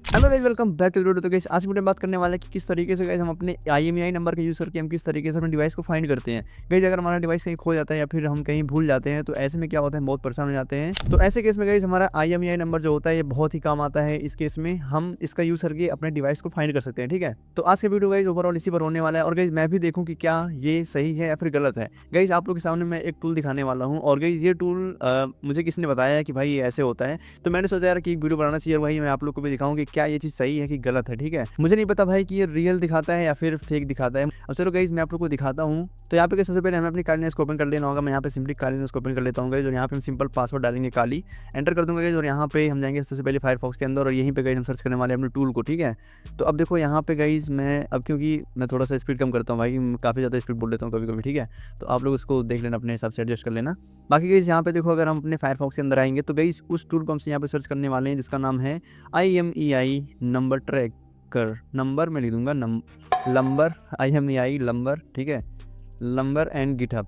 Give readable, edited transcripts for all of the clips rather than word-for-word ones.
Hello guys, welcome back to the video. तो guys आज की वीडियो में बात करने वाले हैं कि किस तरीके से गाइस हम अपने IMEI नंबर का यूज़ करके हम किस तरीके से अपने डिवाइस को फाइंड करते हैं। गाइस अगर हमारा डिवाइस कहीं खो जाता है या फिर हम कहीं भूल जाते हैं तो ऐसे में क्या होता है, बहुत परेशान हो जाते हैं। तो ऐसे केस में गाइस हमारा IMEI नंबर जो होता है ये बहुत ही काम आता है। इस केस में हम इसका यूज़ करके अपने डिवाइस को फाइंड कर सकते हैं, ठीक है। तो आज का वीडियो गाइस ओवरऑल इसी पर होने वाला है और गाइस मैं भी देखूँ कि क्या ये सही है या फिर गलत है। गाइस आप लोग के सामने मैं एक टूल दिखाने वाला हूँ और गाइस ये टूल मुझे किसी ने बताया है कि भाई ये ऐसे होता है। तो मैंने सोचा यार कि एक वीडियो बनाना चाहिए और भाई मैं आप लोग को भी दिखाऊं कि क्या ये चीज़ सही है कि गलत है, ठीक है। मुझे नहीं पता भाई कि ये रियल दिखाता है या फिर फेक दिखाता है। अब चलो गाइस मैं आप लोग को दिखाता हूँ। तो यहाँ पे गाइस सबसे पहले हमें अपनी कालीनेस को ओपन कर लेना होगा। मैं यहाँ पे सिंपली कालीनेस को ओपन कर लेता हूँ गाइस और यहाँ पे हम सिंपल पासवर्ड डालेंगे काली, एंटर कर दूंगा गाइस और यहाँ पे हम जाएंगे सबसे पहले फायरफॉक्स के अंदर और यहीं पे गाइस हम सर्च करने वाले हैं अपने टूल को, ठीक है। तो अब देखो यहाँ पे गाइस मैं अब क्योंकि मैं थोड़ा सा स्पीड कम करता हूँ भाई, काफ़ी ज़्यादा स्पीड बोल लेता हूँ कभी कभी, ठीक है। तो आप लोग उसको देख लेना, अपने हिसाब से एडजस्ट कर लेना। बाकी गाइस यहाँ पे देखो अगर हम अपने फायरफॉक्स के अंदर आएंगे तो गाइस उस टूल को हम यहाँ पे सर्च करने वाले हैं जिसका नाम है IMEI नंबर ट्रैकर। नंबर मैं लिख दूंगा लंबर IMEI लंबर, ठीक है, लंबर एंड गिटहब।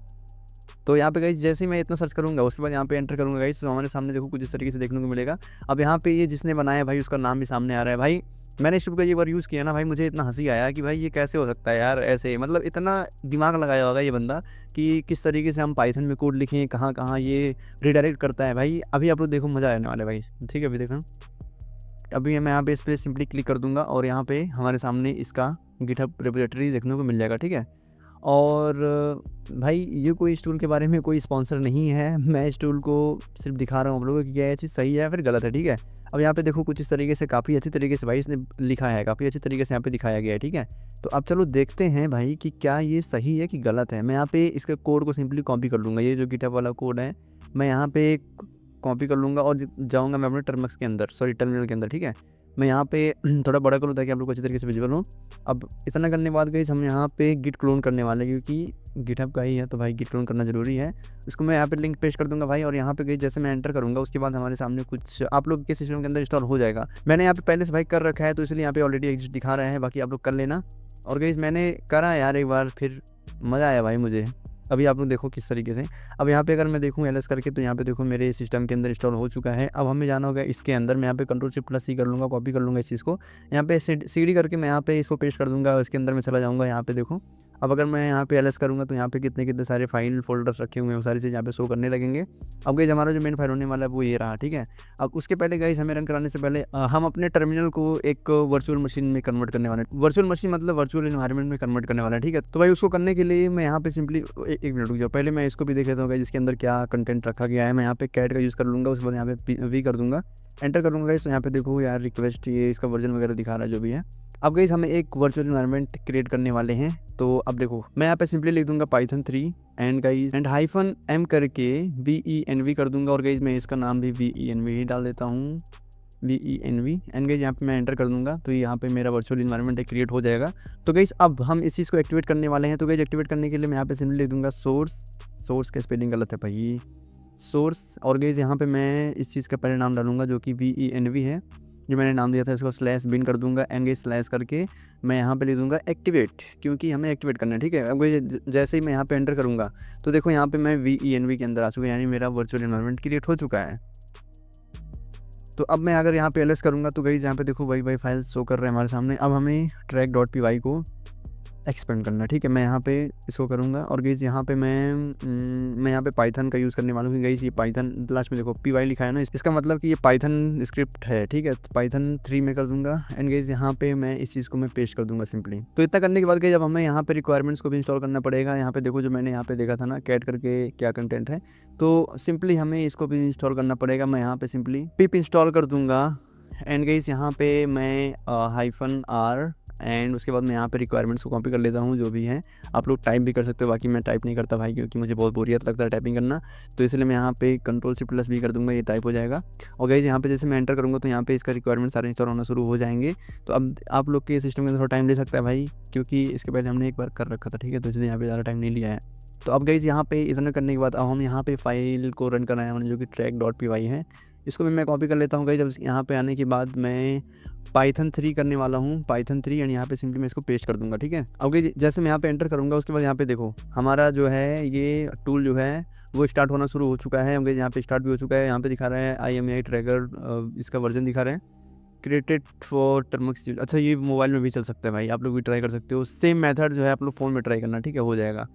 तो यहाँ पे गाइस जैसे ही मैं इतना सर्च करूँगा उसके बाद यहाँ पे एंटर करूँगा गाइस तो हमारे सामने देखो कुछ इस तरीके से देखने को मिलेगा। अब यहाँ पे ये जिसने बनाया है भाई उसका नाम भी सामने आ रहा है भाई। मैंने इस का ये बार यूज़ किया ना भाई, मुझे इतना हंसी आया कि भाई ये कैसे हो सकता है यार ऐसे, मतलब इतना दिमाग लगाया होगा ये बंदा कि किस तरीके से हम पाइथन में कोड लिखें, कहाँ कहाँ ये रिडायरेक्ट करता है भाई। अभी आप लोग देखो मज़ा आने वाला है भाई, ठीक है। अभी देखो अभी मैं यहाँ पे इस पर सिंपली क्लिक कर दूंगा और यहाँ पे हमारे सामने इसका गिटहब रिपोजिटरी देखने को मिल जाएगा, ठीक है। और भाई ये कोई इस टूल के बारे में कोई स्पॉन्सर नहीं है, मैं इस टूल को सिर्फ दिखा रहा हूँ आप लोगों को कि क्या ये चीज़ सही है या फिर गलत है, ठीक है। अब यहाँ पे देखो कुछ इस तरीके से काफ़ी अच्छी तरीके से भाई इसने लिखा है, काफ़ी अच्छी तरीके से यहाँ पे दिखाया गया है, ठीक है। तो अब चलो देखते हैं भाई कि क्या ये सही है कि गलत है। मैं यहाँ पे इसके कोड को सिंपली कॉपी कर लूँगा, ये जो गिटहब वाला कोड है मैं यहाँ पे कॉपी कर लूँगा और जाऊँगा मैं अपने टर्मिनल के अंदर, सॉरी टर्मिनल के अंदर, ठीक है। मैं यहाँ पे थोड़ा बड़ा करूँ ताकि आप लोग को अच्छी तरीके से विजुअल हो। अब इतना करने के बाद गाइस हम यहाँ पे गिट क्लोन करने वाले हैं क्योंकि गिटहब का ही है तो भाई गिट क्लोन करना ज़रूरी है। इसको मैं यहाँ पे लिंक पेस्ट कर दूंगा भाई और यहाँ पे गाइस जैसे मैं एंटर करूँगा उसके बाद हमारे सामने कुछ आप लोग के सिस्टम के अंदर इंस्टॉल हो जाएगा। मैंने यहाँ पे पहले से भाई कर रखा है तो इसलिए यहाँ पे ऑलरेडी एग्जिट दिखा रहा है, बाकी आप लोग कर लेना। और गाइस मैंने करा यार एक बार, फिर मज़ा आया भाई मुझे। अभी आप लोग देखो किस तरीके से, अब यहाँ पे अगर मैं देखूँ एलएस करके तो यहाँ पे देखो मेरे सिस्टम के अंदर इंस्टॉल हो चुका है। अब हमें जाना होगा इसके अंदर, मैं यहाँ पे Ctrl+C कर लूँगा, कॉपी कर लूँगा इस चीज़ को, यहाँ पे CD करके मैं यहाँ पे इसको पेस्ट कर दूँगा, इसके अंदर मैं चला जाऊँगा। यहाँ पे देखो अब अगर मैं यहाँ पे एलएस करूँगा तो यहाँ पे कितने कितने सारे फाइल फोल्डर्स रखे हुए हैं, वो सारी चीज़ यहाँ पे शो करने लगेंगे। अब गाइस हमारा जो मेन फाइल होने वाला है वो ये रहा, ठीक है। अब उसके पहले गाइस हमें रन कराने से पहले हम अपने टर्मिनल को एक वर्चुअल मशीन में कन्वर्ट करने वाले हैं। वर्चुअल मशीन मतलब वर्चुअल एनवायरनमेंट में कन्वर्ट करने वाला है, ठीक है। तो भाई उसको करने के लिए मैं यहाँ पे सिंपली एक मिनट रुक जाओ, पहले मैं इसको भी देख लेता हूँ जिसके अंदर क्या कंटेंट रखा गया है। मैं यहाँ पे कैट का यूज़ कर लूँगा, उसके बाद यहाँ पे वी कर दूँगा, एंटर कर लूँगा। तो यहाँ पे देखो यार रिक्वेस्ट ये इसका वर्जन वगैरह दिखा रहा है जो भी है। अब गाइस हमें एक वर्चुअल एनवायरनमेंट क्रिएट करने वाले हैं। तो अब देखो मैं यहाँ पे सिंपली लिख दूंगा Python 3 and guys and -m करके VENV कर दूंगा और गाइस मैं इसका नाम भी VENV ही डाल देता हूँ, VENV। एंड गाइस यहाँ पे मैं एंटर कर दूंगा तो यहाँ पे मेरा वर्चुअल इन्वायरमेंट क्रिएट हो जाएगा। तो गाइस अब हम इस चीज़ को एक्टिवेट करने वाले हैं। तो गाइस एक्टिवेट करने के लिए मैं यहाँ पे सिंपली लिख दूंगा सोर्स का स्पेलिंग गलत है भाई, सोर्स। और गाइस यहाँ पे मैं इस चीज़ का पहले नाम डालूंगा जो कि VENV है, जो मैंने नाम दिया था इसको /bin कर दूंगा एंड गाइस स्लैश करके मैं यहाँ पे लिख दूंगा एक्टिवेट, क्योंकि हमें एक्टिवेट करना है, ठीक है। अब जैसे ही मैं यहाँ पे एंटर करूँगा तो देखो यहाँ पे मैं VENV के अंदर आ चुका है, यानी मेरा वर्चुअल एनवायरनमेंट क्रिएट हो चुका है। तो अब मैं अगर यहाँ पे एलएस करूँगा तो गाइस यहाँ पे देखो वाई फाइल शो कर रहे हैं हमारे सामने। अब हमें track.py को एक्सपेंड करना है, ठीक है। मैं यहाँ पे इसको करूँगा और गाइस यहाँ पे मैं यहाँ पे पाइथन का यूज़ करने वाला हूँ। गाइस ये पाइथन लास्ट में देखो py लिखा है ना, इसका मतलब कि ये पाइथन स्क्रिप्ट है, ठीक है। तो पाइथन 3 में कर दूंगा एंड गाइस यहाँ पे मैं इस चीज़ को मैं पेस्ट कर दूंगा सिंपली। तो इतना करने के बाद गाइस जब हमें यहाँ पे रिक्वायरमेंट्स को भी इंस्टॉल करना पड़ेगा। यहाँ पे देखो जो मैंने यहाँ पे देखा था ना कैट करके क्या कंटेंट है, तो सिंपली हमें इसको भी इंस्टॉल करना पड़ेगा। मैं यहाँ पे सिंपली पिप इंस्टॉल कर दूंगा एंड गाइस यहाँ पे मैं -r एंड उसके बाद मैं यहाँ पे रिक्वायरमेंट्स को कॉपी कर लेता हूँ जो भी है। आप लोग टाइप भी कर सकते हो, बाकी मैं टाइप नहीं करता भाई क्योंकि मुझे बहुत बोरियत लगता है टाइपिंग करना, तो इसलिए मैं यहाँ पे Ctrl+C कर दूंगा, ये टाइप हो जाएगा। और गाइस यहाँ पे जैसे मैं एंटर करूँगा तो यहाँ पे इसका रिक्वायरमेंट सारे इंस्टॉल होना शुरू हो जाएंगे। तो अब आप लोग के सिस्टम के अंदर थोड़ा टाइम ले सकता है भाई, क्योंकि इसके पहले हमने एक बार कर रखा था, ठीक है, तो इसलिए यहाँ पे ज़्यादा टाइम नहीं लिया है। तो अब गाइस यहाँ पे इतना करने के बाद अब हम यहाँ पे फाइल को रन करना है जो कि track.py है, इसको भी मैं कॉपी कर लेता हूँ गाइस। जब यहाँ पे आने के बाद मैं पाइथन 3 करने वाला हूँ, पाइथन 3 एंड यहाँ पे सिंपली मैं इसको पेस्ट कर दूंगा, ठीक है। अब गाइस जैसे मैं यहाँ पे एंटर करूँगा उसके बाद यहाँ पे देखो हमारा जो है ये टूल जो है वो स्टार्ट होना शुरू हो चुका है। अब गाइस यहाँ पे स्टार्ट भी हो चुका है, यहाँ पे दिखा रहा है IMEI ट्रैकर, इसका वर्जन दिखा रहा है क्रिएटेड फॉर टर्मक्स। अच्छा ये मोबाइल में भी चल सकता है भाई, आप लोग भी ट्राई कर सकते हो। सेम मेथड जो है आप लोग फ़ोन में ट्राई करना, ठीक है, हो जाएगा।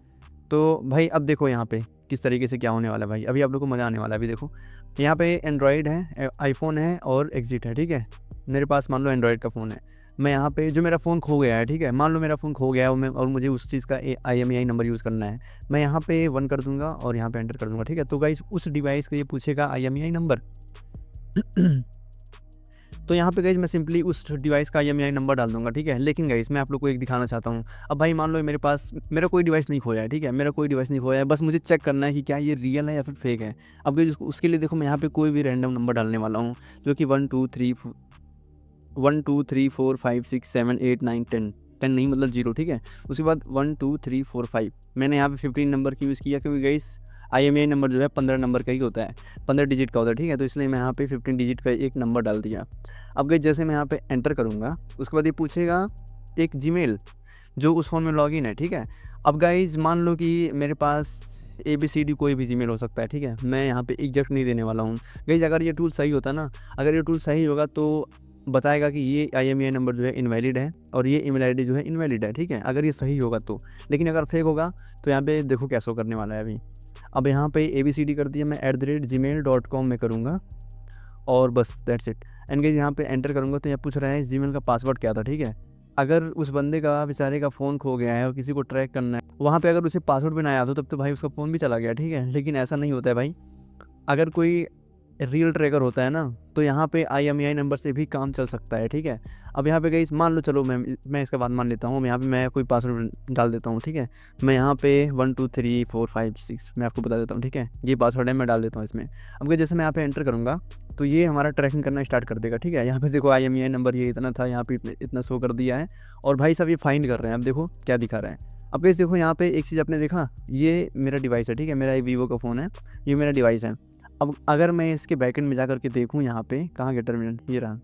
तो भाई अब देखो यहाँ पे किस तरीके से क्या होने वाला है भाई, अभी आप लोग को मज़ा आने वाला है। अभी देखो यहाँ पे एंड्रॉयड है, आईफोन है और एग्जिट है, ठीक है। मेरे पास मान लो एंड्रॉयड का फ़ोन है, मैं यहाँ पे जो मेरा फ़ोन खो गया है, ठीक है, मान लो मेरा फ़ोन खो गया है और मुझे उस चीज़ का IMEI नंबर यूज़ करना है। मैं यहाँ पे 1 कर दूँगा और यहाँ पे एंटर कर दूँगा, ठीक है। तो गाइस उस डिवाइस का ये पूछेगा IMEI नंबर। तो यहाँ पे गाइस मैं सिंपली उस डिवाइस का IMEI नंबर डाल दूँगा, ठीक है। लेकिन गाइस मैं आप लोग को एक दिखाना चाहता हूँ। अब भाई मान लो मेरे पास मेरा कोई डिवाइस नहीं खोया है, ठीक है, मेरा कोई डिवाइस नहीं खोया है, बस मुझे चेक करना है कि क्या ये रियल है या फिर फेक है। अब गाइस उसके लिए देखो मैं यहाँ पे कोई भी रैंडम नंबर डालने वाला हूँ, जो कि 1 2 3 4 5 6 7 8 9 10 10 नहीं मतलब 0, ठीक है। उसके बाद 1 2 3 4 5 मैंने यहाँ पे 15 नंबर की यूज़ किया, क्योंकि गाइस IMEI नंबर जो है 15 नंबर का ही होता है, 15 डिजिट का होता है, ठीक है। तो इसलिए मैं यहाँ पे 15 डिजिट का एक नंबर डाल दिया। अब गाइस जैसे मैं यहाँ पे एंटर करूँगा, उसके बाद ये पूछेगा एक जीमेल जो उस फ़ोन में लॉगिन है, ठीक है। अब गाइस मान लो कि मेरे पास ABCD कोई भी जीमेल हो सकता है, ठीक है। मैं यहाँ पे एग्जैक्ट नहीं देने वाला हूँ। गाइस अगर ये टूल सही होता ना, अगर ये टूल सही होगा तो बताएगा कि ये IMEI नंबर जो है इनवैलिड है और ये ईमेल ID जो है इनवैलिड है, ठीक है, अगर ये सही होगा तो। लेकिन अगर फेक होगा तो यहाँ पे देखो क्या शो करने वाला है अभी। अब यहाँ पे ABCD कर दिया, मैं @gmail.com में करूँगा और बस दैट्स इट। एंड गाइस यहाँ पे एंटर करूँगा तो यहाँ पूछ रहा है इस जीमेल का पासवर्ड क्या था, ठीक है। अगर उस बंदे का बेचारे का फ़ोन खो गया है और किसी को ट्रैक करना है, वहाँ पे अगर उसे पासवर्ड भी ना याद हो तब तो भाई उसका फ़ोन भी चला गया, ठीक है। लेकिन ऐसा नहीं होता है भाई, अगर कोई रियल ट्रैकर होता है ना, तो यहाँ पे IMEI नंबर से भी काम चल सकता है, ठीक है। अब यहाँ पे गाइस मान लो, चलो मैं इसका बात मान लेता हूँ, यहाँ पे मैं कोई पासवर्ड डाल देता हूँ, ठीक है। मैं यहाँ पे 1 2 3 4 5 6 मैं आपको बता देता हूँ, ठीक है, ये पासवर्ड है, मैं डाल देता हूँ इसमें। अब गाइस जैसे मैं यहाँ पे एंटर करूँगा तो ये हमारा ट्रैकिंग करना स्टार्ट कर देगा, ठीक है। यहाँ पे देखो IMEI नंबर ये इतना था, यहाँ पे इतना शो कर दिया है और भाई साहब ये फाइंड कर रहे हैं। अब देखो क्या दिखा रहे हैं। अब गाइस देखो यहाँ पे एक चीज़ आपने देखा, ये मेरा डिवाइस है, ठीक है, मेरा एक वीवो का फ़ोन है, ये मेरा डिवाइस है। अब अगर मैं इसके बैकएंड में जाकर के देखूँ, यहाँ पे कहाँ गया टर्मिनल, ये रहा।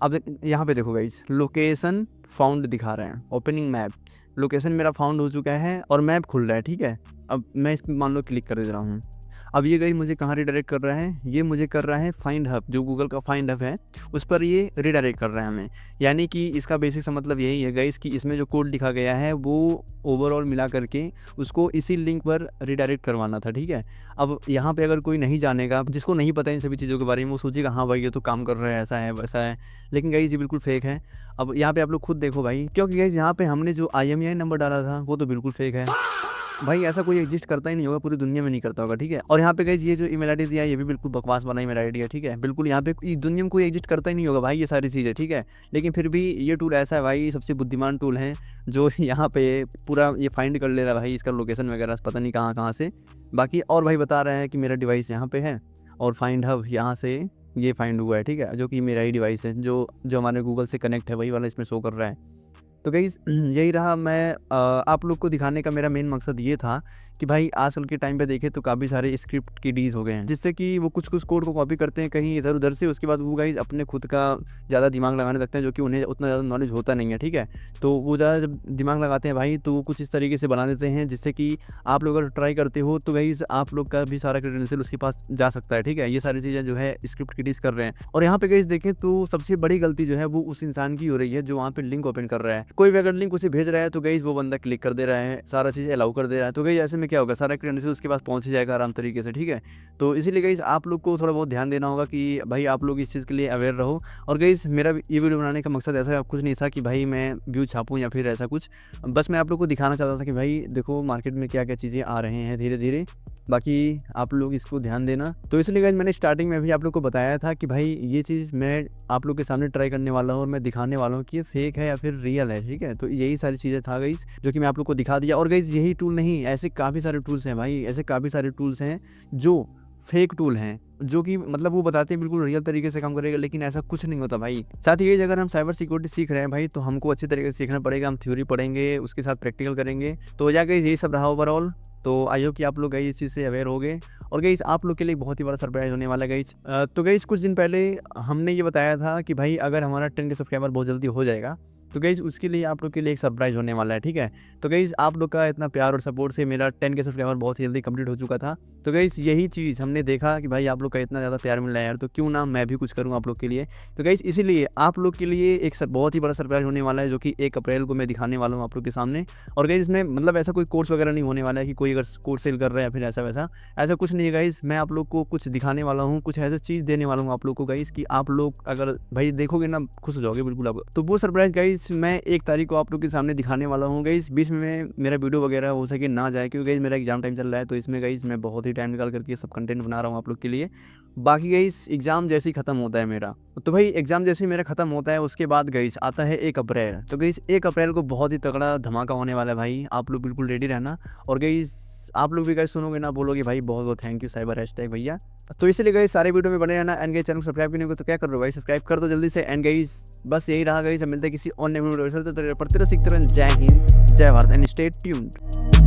अब यहाँ पे देखो गाइस लोकेशन फाउंड दिखा रहे हैं, ओपनिंग मैप, लोकेशन मेरा फाउंड हो चुका है और मैप खुल रहा है, ठीक है। अब मैं इस पर मान लो क्लिक कर दे रहा हूँ। अब ये गाइस मुझे कहाँ रिडायरेक्ट कर रहा है, ये मुझे कर रहा है फाइंड हब, जो गूगल का फाइंड हब है उस पर ये रिडायरेक्ट कर रहा है हमें। यानी कि इसका बेसिक सा मतलब यही है गाइस कि इसमें जो कोड लिखा गया है वो ओवरऑल मिला करके उसको इसी लिंक पर रिडायरेक्ट करवाना था, ठीक है। अब यहाँ पे अगर कोई नहीं जानेगा, जिसको नहीं पता इन सभी चीज़ों के बारे में, वो सोचेगा हाँ भाई ये तो काम कर रहा है, ऐसा है वैसा है, लेकिन गाइस ये बिल्कुल फेक है। अब यहाँ पे आप लोग खुद देखो भाई, क्योंकि गाइस यहाँ पे हमने जो IMEI नंबर डाला था वो तो बिल्कुल फेक है भाई, ऐसा कोई एग्जिस्ट करता ही नहीं होगा, पूरी दुनिया में नहीं करता होगा, ठीक है। और यहाँ पे गाइस ये जो ईमेल ID दिया है ये भी बिल्कुल बकवास बना ईमेल ID है, ठीक है। बिल्कुल यहाँ पे दुनिया में कोई एग्जिस्ट करता ही नहीं होगा भाई ये सारी चीज़ें, ठीक है। लेकिन फिर भी ये टूल ऐसा है भाई, सबसे बुद्धिमान टूल है जो यहाँ पे पूरा ये फाइंड कर ले रहा है भाई, इसका लोकेशन वगैरह पता नहीं कहाँ कहाँ से। बाकी और भाई बता रहे हैं कि मेरा डिवाइस यहाँ पे है और फाइंड हब यहाँ से ये फाइंड हुआ है, ठीक है, जो कि मेरा ही डिवाइस है, जो हमारे गूगल से कनेक्ट है, वही वाला इसमें शो कर रहा है। तो गाइस यही रहा, मैं आप लोग को दिखाने का मेरा मेन मकसद ये था कि भाई आजकल के टाइम पे देखें तो काफ़ी सारे स्क्रिप्ट की डीज हो गए हैं, जिससे कि वो कुछ कोड को कॉपी करते हैं कहीं इधर उधर से, उसके बाद वो गाइस अपने खुद का ज़्यादा दिमाग लगाने लगते हैं, जो कि उन्हें उतना ज़्यादा नॉलेज होता नहीं है, ठीक है। तो वो ज़्यादा जब दिमाग लगाते हैं भाई तो वो कुछ इस तरीके से बना देते हैं जिससे कि आप लोग अगर ट्राई करते हो तो गाइस आप लोग का भी सारा क्रेडेंशियल उसके पास जा सकता है, ठीक है। ये सारी चीज़ें जो है स्क्रिप्ट की डीज कर रहे हैं। और यहाँ पे गाइस देखें तो सबसे बड़ी गलती जो है वो उस इंसान की हो रही है जो वहाँ पे लिंक ओपन कर रहा है। कोई भी अगर लिंक उसे भेज रहा है तो गाइस वो बंदा क्लिक कर दे रहा है, सारा चीज़ अलाउ कर दे रहा है, तो गाइस ऐसे में क्या होगा, सारा क्रेडेंशियल उसके पास पहुंच ही जाएगा आराम तरीके से, ठीक है। तो इसीलिए गाइस आप लोग को थोड़ा बहुत ध्यान देना होगा कि भाई आप लोग इस चीज़ के लिए अवेयर रहो। और गाइस मेरा ये वीडियो बनाने का मकसद ऐसा कुछ नहीं था कि भाई मैं व्यू छापूँ या फिर ऐसा कुछ, बस मैं आप लोग को दिखाना चाहता था कि भाई देखो मार्केट में क्या क्या चीज़ें आ रहे हैं धीरे धीरे, बाकी आप लोग इसको ध्यान देना। तो इसलिए गाइस मैंने स्टार्टिंग में भी आप लोग को बताया था कि भाई ये चीज़ मैं आप लोग के सामने ट्राई करने वाला हूँ और मैं दिखाने वाला हूँ कि ये फेक है या फिर रियल है, ठीक है। तो यही सारी चीज़ें था गाइस जो कि मैं आप लोग को दिखा दिया। और गाइस यही टूल नहीं, ऐसे काफ़ी सारे टूल्स हैं भाई, ऐसे काफ़ी सारे टूल्स हैं जो फेक टूल हैं, जो कि मतलब वो बताते हैं बिल्कुल रियल तरीके से काम करेगा, लेकिन ऐसा कुछ नहीं होता भाई। साथ ही अगर हम साइबर सिक्योरिटी सीख रहे हैं भाई तो हमको अच्छी तरीके से सीखना पड़ेगा, हम थ्योरी पढ़ेंगे उसके साथ प्रैक्टिकल करेंगे। तो जाकर यही सब रहा ओवरऑल। तो आई होप कि आप लोग गई इस चीज़ से अवेयर हो गए। और गाइस आप लोग के लिए बहुत ही बड़ा सरप्राइज होने वाला है गाइस। तो गाइस कुछ दिन पहले हमने ये बताया था कि भाई अगर हमारा 10K सब्सक्राइबर बहुत जल्दी हो जाएगा तो गाइज़ उसके लिए आप लोग के लिए एक सरप्राइज़ होने वाला है, ठीक है। तो गाइज़ आप लोग का इतना प्यार और सपोर्ट से मेरा 10K सब्सक्राइबर बहुत ही जल्दी कंप्लीट हो चुका था। तो गाइज़ यही चीज़ हमने देखा कि भाई आप लोग का इतना ज़्यादा प्यार मिल रहा है यार, तो क्यों ना मैं भी कुछ करूँ आप लोग के लिए। तो गाइज़ इसीलिए आप लोग के लिए एक बहुत ही बड़ा सरप्राइज़ होने वाला है, जो कि 1 अप्रैल को मैं दिखाने वाला हूँ आप लोग के सामने। और गाइज़ इसमें मतलब ऐसा कोई कोर्स वगैरह नहीं होने वाला है कि कोई अगर कोर्स सेल कर रहा है या फिर ऐसा-वैसा, ऐसा कुछ नहीं है गाइज़। मैं आप लोग को कुछ दिखाने वाला हूँ, कुछ ऐसा चीज़ देने वाला हूँ आप लोग को गाइज़ कि आप लोग अगर भाई देखोगे ना खुश हो जाओगे बिल्कुल आप। तो वो सरप्राइज़ गाइज़ मैं 1 तारीख को आप लोग के सामने दिखाने वाला हूँ गाइज़। बीच में मेरा वीडियो वगैरह हो सके ना जाए, क्योंकि गाइज़ मेरा एग्ज़ाम टाइम चल रहा है, तो इसमें गाइज़ मैं बहुत ही टाइम निकाल कर के सब कंटेंट बना रहा हूँ आप लोग के लिए। बाकी गाइज़ एग्ज़ाम जैसे ही खत्म होता है मेरा, तो भाई एग्ज़ाम जैसे ही मेरा खत्म होता है उसके बाद गाइज़ आता है 1 अप्रैल। तो गाइज़ 1 अप्रैल को बहुत ही तगड़ा धमाका होने वाला है भाई, आप लोग बिल्कुल रेडी रहना। और गाइज़ आप लोग भी गाइज़ सुनोगे ना बोलोगे भाई बहुत-बहुत थैंक यू साइबर हैशटैग भैया। तो इसलिए गाइज़ सारे वीडियो में बने रहना एंड गाइज़ चैनल को सब्सक्राइब नहीं होगा तो क्या कर रहे हो भाई, सब्सक्राइब कर दो जल्दी से। एंड गाइज़ बस यही रहा गाइज़, अब मिलते हैं किसी और नए वीडियो में, पढ़ते रहो, सीखते रहो। जय हिंद, जय भारत एंड स्टे ट्यून्ड।